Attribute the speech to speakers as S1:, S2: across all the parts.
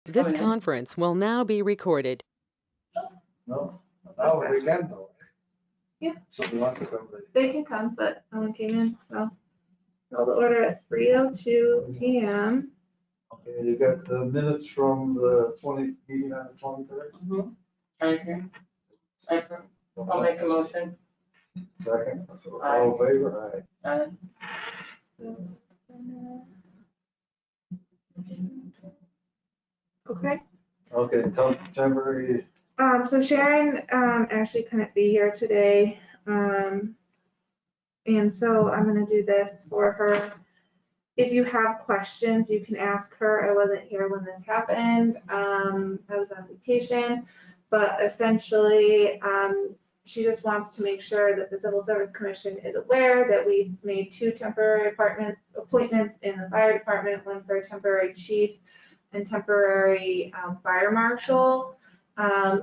S1: This conference will now be recorded.
S2: No, now we can though.
S3: Yeah.
S2: Somebody wants to come,
S3: They can come, but no one came in, so. Call the order at 3:02 PM.
S2: okay, you got the minutes from the meeting on the 23rd?
S4: Mm-hmm. I agree. I'll make a motion.
S2: Second, all in favor, aye.
S3: Okay.
S2: Okay, temporary,
S3: So Sharon, actually couldn't be here today. And so I'm gonna do this for her. If you have questions, you can ask her. I wasn't here when this happened. I was on vacation, but essentially, she just wants to make sure that the Civil Service Commission is aware that we made 2 temporary appointments in the fire department, one for a temporary chief and temporary fire marshal.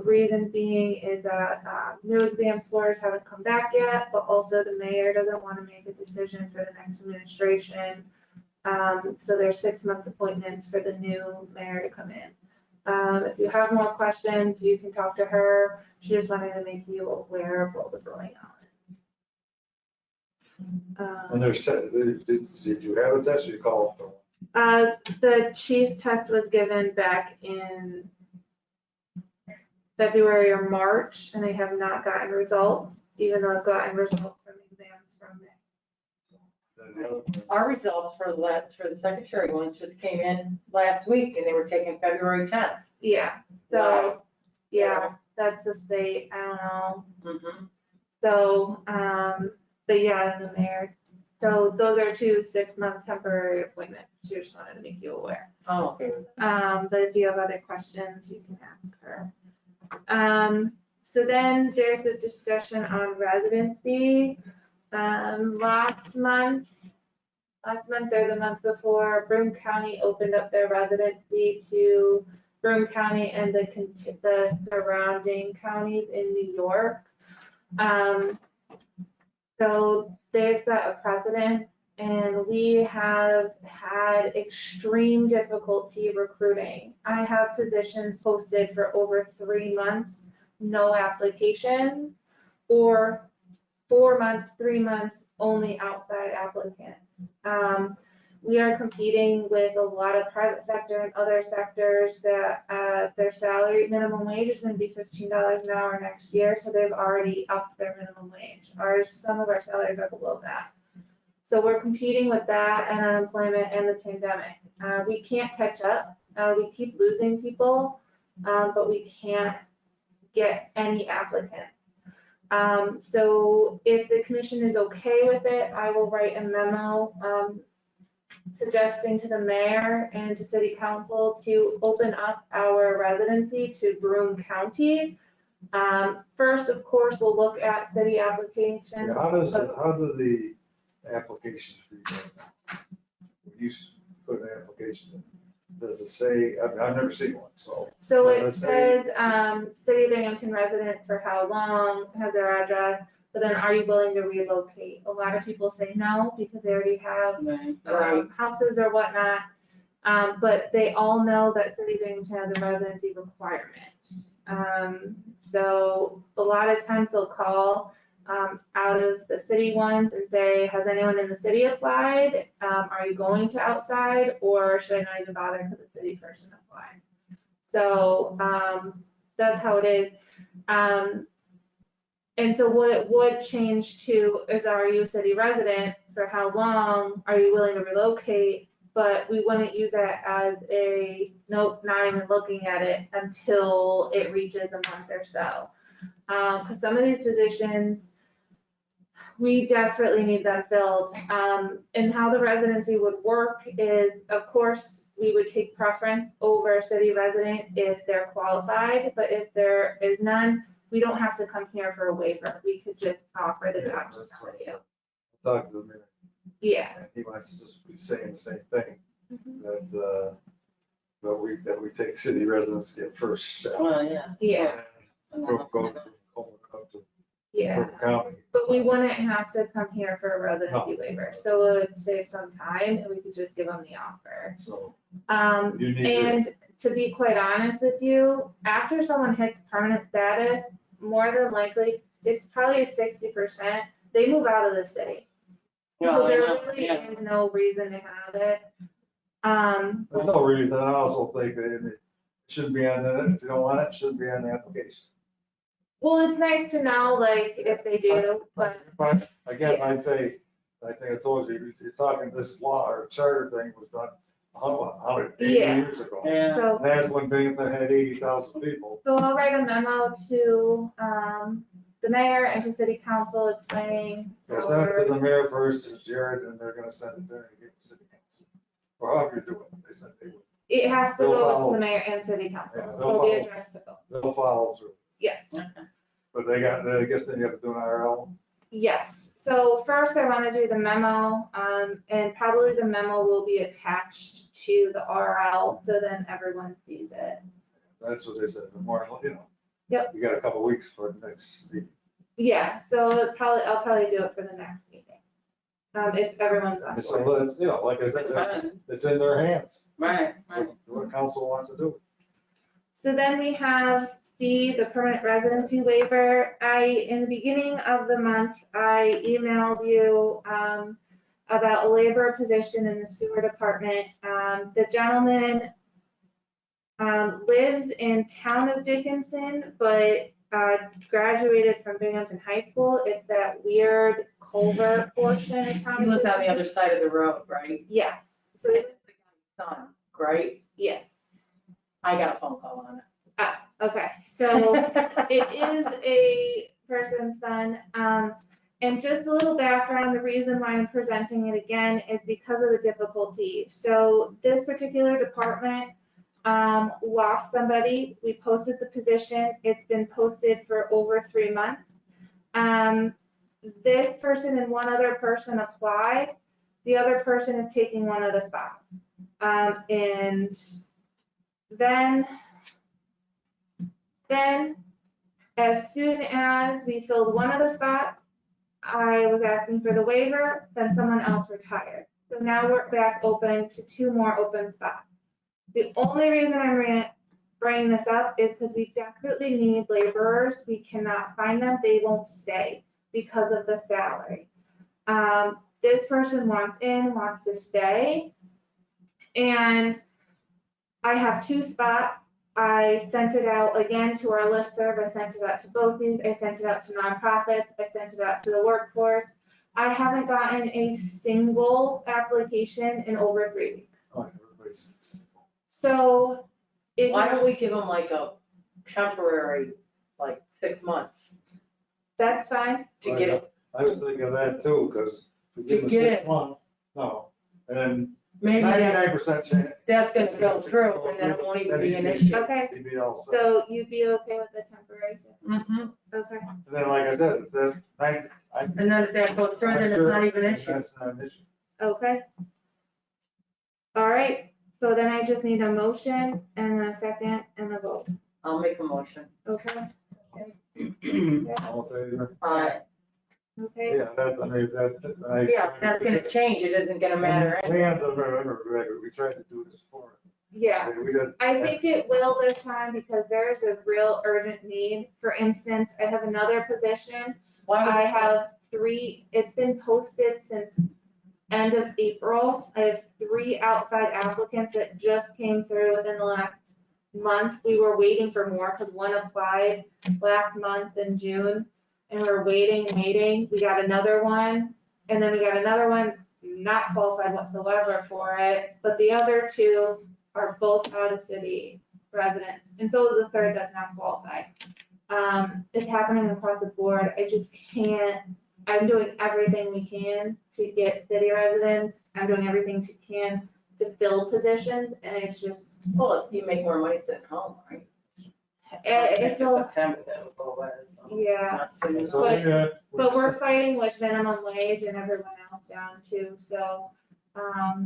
S3: Reason being is that new exam scores haven't come back yet, but also the mayor doesn't want to make a decision for the next administration. So there's 6-month appointments for the new mayor to come in. If you have more questions, you can talk to her. She just wanted to make you aware of what was going on.
S2: and there's, did you have a test or you called for one?
S3: The chief's test was given back in February or March, and I have not gotten results, even though I've gotten results from exams from May.
S4: Our results for the secretary ones just came in last week and they were taken February 10th.
S3: Yeah, so,
S4: Wow.
S3: yeah, that's the state, I don't know.
S4: Mm-hmm.
S3: So, but yeah, and the mayor, so those are 2 6-month temporary appointments. She just wanted to make you aware.
S4: Oh, okay.
S3: But if you have other questions, you can ask her. So then there's the discussion on residency. Last month or the month before, Broome County opened up their residency to Broome County and the surrounding counties in New York. So they've set a precedent, and we have had extreme difficulty recruiting. I have positions posted for over 3 months, no applications, or 4 months, 3 months, only outside applicants. We are competing with a lot of private sector and other sectors that their salary minimum wage is going to be $15 an hour next year, so they've already upped their minimum wage. Some of our salaries are below that. So we're competing with that and unemployment and the pandemic. We can't catch up. We keep losing people, but we can't get any applicants. So if the commission is okay with it, I will write a memo suggesting to the mayor and to city council to open up our residency to Broome County. First, of course, we'll look at city applications.
S2: Yeah, how do the applications read right now? When you put an application in, does it say, I've never seen one, so.
S3: So it says, City of Binghamton residents for how long, has their address, but then are you willing to relocate? A lot of people say no, because they already have houses or whatnot. But they all know that City of Binghamton has a residency requirement. So a lot of times they'll call out of the city ones and say, has anyone in the city applied? Are you going to outside, or should I not even bother because a city person applied? So that's how it is. And so what it would change to is, are you a city resident? For how long? Are you willing to relocate? But we wouldn't use that as a, nope, not even looking at it until it reaches a month or so. Because some of these positions, we desperately need them filled. And how the residency would work is, of course, we would take preference over a city resident if they're qualified, but if there is none, we don't have to come here for a waiver. We could just offer the job to somebody else.
S2: Talk to the mayor.
S3: Yeah.
S2: And he might just be saying the same thing, that we take city residents get first shot.
S4: Well, yeah.
S3: Yeah.
S2: Go to
S3: Yeah.
S2: Broome County.
S3: But we wouldn't have to come here for a residency waiver, so it would save some time and we could just give them the offer.
S2: So
S3: And to be quite honest with you, after someone hits permanent status, more than likely, it's probably 60%, they move out of the city. So there really is no reason to have it.
S2: There's no reason, I also think that it shouldn't be on the, if you don't want it, it shouldn't be on the application.
S3: Well, it's nice to know, like, if they do, but
S2: But again, I'd say, I think I told you, you're talking this law or charter thing was done 180
S3: Yeah.
S2: years ago.
S4: Yeah.
S3: so.
S2: And that's when Binghamton had 80,000 people.
S3: So I'll write a memo to, the mayor and to city council explaining.
S2: It's not to the mayor first, it's Jared, and they're gonna send it there and give it to city council. Or however you do it, they said they would.
S3: It has to
S2: They'll
S3: go
S2: follow.
S3: to the mayor and city council,
S2: Yeah, they'll
S3: so the
S2: follow.
S3: address to go.
S2: They'll follow through.
S3: Yes,
S2: But they got, I guess then you have to do an IRL.
S3: yes. So first I want to do the memo, and probably the memo will be attached to the RL, so then everyone sees it.
S2: That's what they said, the more, you know.
S3: Yep.
S2: You got a couple weeks for the next meeting.
S3: Yeah, so I'll probably do it for the next meeting. If everyone's on
S2: So
S3: board.
S2: that's, you know, like I said, it's in their hands,
S4: Right,
S2: what council wants to do.
S3: So then we have C, the permanent residency waiver. In the beginning of the month, I emailed you about a labor position in the sewer department. The gentleman lives in town of Dickinson, but graduated from Binghamton High School. It's that weird culvert portion of town.
S4: He lives on the other side of the road, right?
S3: Yes, so,
S4: Son, right?
S3: yes.
S4: I got a phone call on it.
S3: Okay, so it is a person's son. And just a little background, the reason why I'm presenting it again is because of the difficulty. So this particular department lost somebody. We posted the position. It's been posted for over 3 months. This person and one other person applied. The other person is taking one of the spots. And then as soon as we filled one of the spots, I was asking for the waiver, then someone else retired. So now we're back open to 2 more open spots. The only reason I'm bringing this up is because we desperately need laborers. We cannot find them. They won't stay because of the salary. This person wants to stay. And I have 2 spots. I sent it out again to our listserv. I sent it out to BOCES. I sent it out to nonprofits. I sent it out to the workforce. I haven't gotten a single application in over 3 weeks.
S2: Oh, everybody's-
S3: So if
S4: Why don't we give them like a temporary, like 6 months
S3: that's fine.
S4: to get it?
S2: I was thinking of that too, because we give them
S4: To get
S2: 6 months, no, and then
S4: Maybe
S2: 99% chance.
S4: that's gonna go through and then it won't even be an issue.
S3: Okay.
S2: He'd be all set.
S3: So you'd be okay with the temporary 6 months?
S4: Mhm.
S3: Okay.
S2: And then, like I said, then
S4: And then if that goes through, then it's not even an issue.
S2: That's not an issue.
S3: Okay. All right. So then I just need a motion and a second and a vote.
S4: I'll make a motion.
S3: Okay.
S2: All in favor?
S3: Okay.
S2: Yeah, that's, I mean, that.
S4: Yeah, that's gonna change. It isn't gonna matter. anyway.
S2: Lands, I remember, we tried to do this before.
S3: Yeah.
S2: We did.
S3: I think it will this time because there is a real urgent need. For instance, I have another position.
S4: Why would
S3: I have 3, it's been posted since end of April. I have 3 outside applicants that just came through within the last month. We were waiting for more because one applied last month in June and we're waiting and waiting. We got another one and then we got another one not qualified whatsoever for it, but the other 2 are both out of city residents. And so is the third that's not qualified. It's happening across the board. I just can't, I'm doing everything we can to get city residents. I'm doing everything to can to fill positions and it's just,
S4: Well, you make more money sitting home, right?
S3: it's a,
S4: September that will go away, so.
S3: yeah.
S4: Not soon.
S2: So,
S3: But-
S2: yeah,
S3: But we're fighting with minimum wage and everyone else down too, so,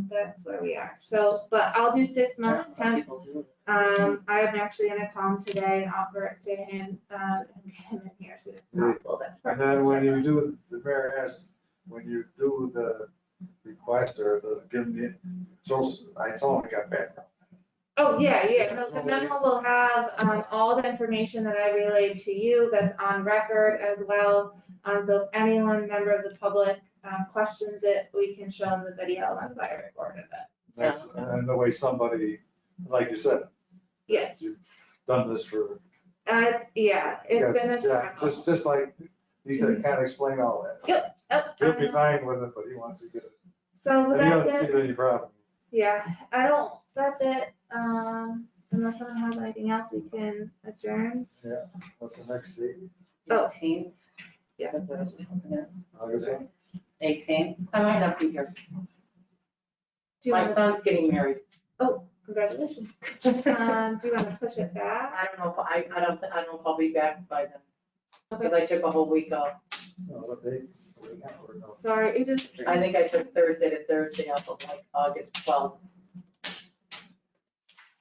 S3: that's where we are. So, but I'll do 6 months temp. I'm actually gonna call him today and offer it to him, and get him in here as soon as possible. That's
S2: And then when you do, the mayor asked, when you do the request or the, give me, so I told him I got background.
S3: Oh, yeah, no, the memo will have, all the information that I relayed to you that's on record as well. So if anyone, member of the public, questions it, we can show them the video, that's why I recorded it.
S2: And the way somebody, like you said,
S3: Yes,
S2: you've done this for.
S3: it's been a
S2: Yeah,
S3: struggle.
S2: just like, he said, can't explain all that. He'll be fine with it, but he wants to get it.
S3: So
S2: And he
S3: that's
S2: doesn't
S3: it,
S2: see any problem.
S3: yeah, that's it, unless someone has anything else, we can adjourn.
S2: Yeah, what's the next date?
S3: Oh.
S4: 18th.
S3: Yeah.
S2: August 1?
S4: 18th. I might not be here.
S3: Do you
S4: My
S3: want
S4: son's getting married.
S3: congratulations. Do you want to push it back?
S4: I don't know if I don't know if I'll be back by then, because
S3: Okay,
S4: I took a whole week off.
S2: No, what date? We can't work on.
S3: sorry, it just,
S4: I think I took Thursday to Thursday off of like August 12th.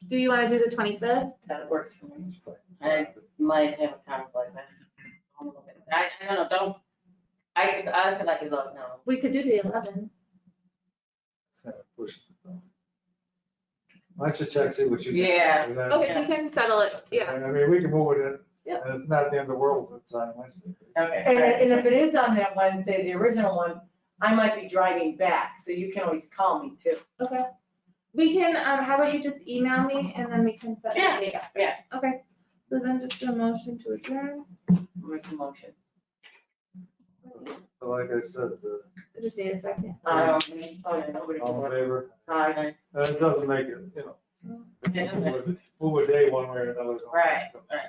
S3: do you want to do the 25th?
S4: That works for me.
S5: I might have a conflict. I don't know, I could let you look now.
S3: We could do the 11th.
S2: It's kind of pushing it. Why don't you check, see what you. can-
S5: Yeah.
S2: and then-
S3: Okay, we can settle it, yeah.
S2: I mean, we can move it in.
S3: Yeah.
S2: And it's not the end of the world if it's on Wednesday.
S5: Okay.
S4: And if it is on that Wednesday, the original one, I might be driving back, so you can always call me too.
S3: Okay. We can, how about you just email me and then we can set the
S5: Yeah.
S3: date up.
S5: Yes.
S3: Okay, so then just do a motion to adjourn.
S4: Make a motion.
S2: So like I said,
S3: I just need a second.
S4: Oh, yeah, nobody
S2: all in
S4: can.
S2: favor,
S4: Aye.
S2: it doesn't make it,
S5: Yeah, okay.
S2: move a day one way or another.
S5: Right, right.